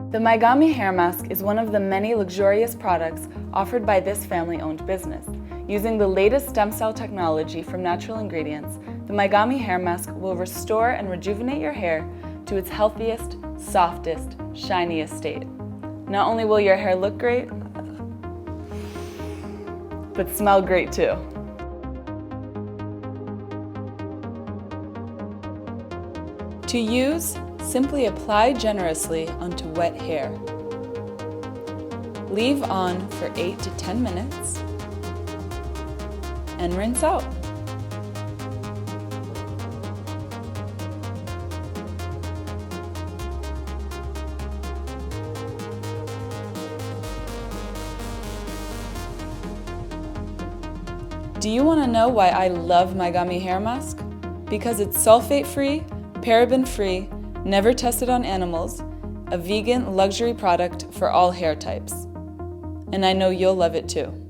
The Maigami hair mask is one of the many luxurious products offered by this family-owned business. Using the latest stem cell technology from natural ingredients, the Maigami hair mask will restore and rejuvenate your hair to its healthiest, softest, shiniest state. Not only will your hair look great, but smell great too. To use, simply apply generously onto wet hair. Leave on for 8 to 10 minutes and rinse out. Do you want to know why I love Maigami hair mask? Because it's sulfate-free, paraben-free, never tested on animals, a vegan luxury product for all hair types. And I know you'll love it too.